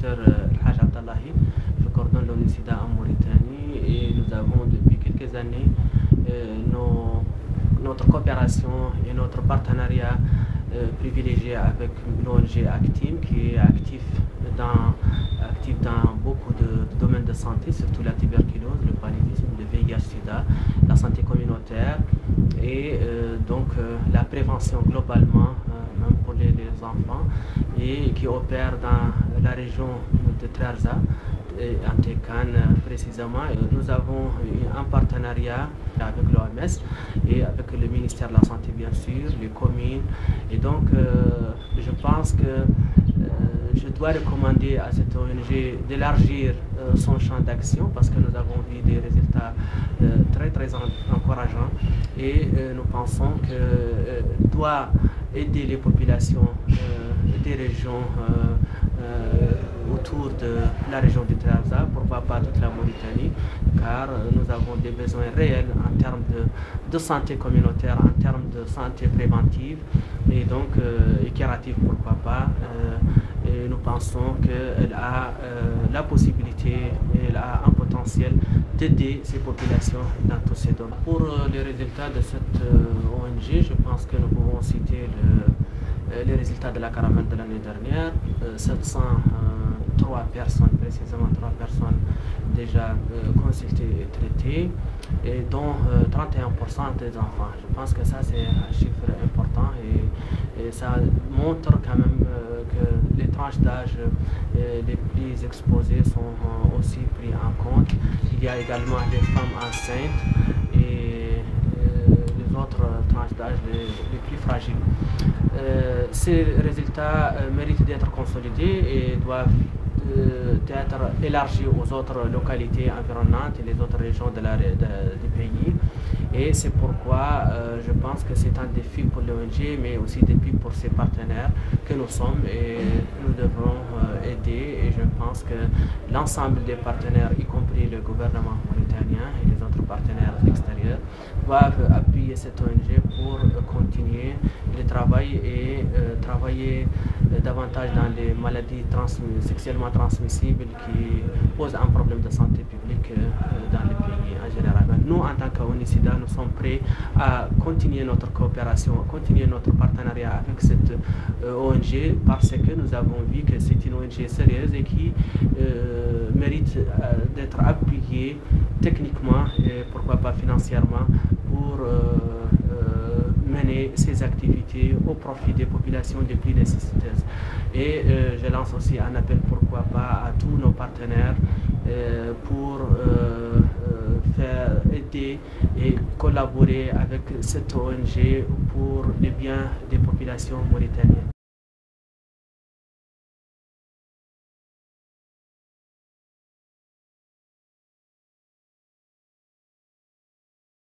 docteur Haj Abdallahi. Je coordonne l'ONUSIDA en Mauritanie et nous avons depuis quelques années notre coopération et notre partenariat privilégié avec l'ONG Actim qui est actif dans beaucoup de domaines de santé, surtout la tuberculose, le paludisme, le VIH-Sida, la santé communautaire et la prévention globalement, même pour les enfants, et qui opère dans la région de Trarza, en Técan précisément. Nous avons un partenariat avec l'OMS et avec le ministère de la Santé bien sûr, les communes. Et donc je pense que je dois recommander à cette ONG d'élargir son champ d'action parce que nous avons vu des résultats très encourageants et nous pensons que doit aider les populations des régions autour de la région de Trarza, pourquoi pas toute la Mauritanie, car nous avons des besoins réels en termes de santé communautaire, en termes de santé préventive et donc curative, pourquoi pas. Et nous pensons qu'elle a la possibilité, elle a un potentiel d'aider ces populations dans tous ces domaines. Pour les résultats de cette ONG, je pense que nous pouvons citer les résultats de la caravane de l'année dernière, 703 personnes, précisément 3 personnes déjà consultées et traitées, et dont 31% des enfants. Je pense que ça c'est un chiffre important et ça montre quand même que les tranches d'âge les plus exposées sont aussi prises en compte. Il y a également les femmes enceintes et les autres tranches d'âge les plus fragiles. Ces résultats méritent d'être consolidés et doivent être élargis aux autres localités environnantes et les autres régions du pays. Et c'est pourquoi je pense que c'est un défi pour l'ONG, mais aussi un défi pour ses partenaires que nous sommes et nous devrons aider. Et je pense que l'ensemble des partenaires, y compris le gouvernement mauritanien et les autres partenaires extérieurs, doivent appuyer cette ONG pour continuer le travail et travailler davantage dans les maladies sexuellement transmissibles qui posent un problème de santé publique dans le pays en général. Nous, en tant qu'ONUSIDA, nous sommes prêts à continuer notre coopération, à continuer notre partenariat avec cette ONG parce que nous avons vu que c'est une ONG sérieuse et qui mérite d'être appuyée techniquement et pourquoi pas financièrement pour mener ces activités au profit des populations les plus nécessiteuses. Et je lance aussi un appel, pourquoi pas, à tous nos partenaires pour faire aider et collaborer avec cette ONG pour le bien des populations mauritaniennes.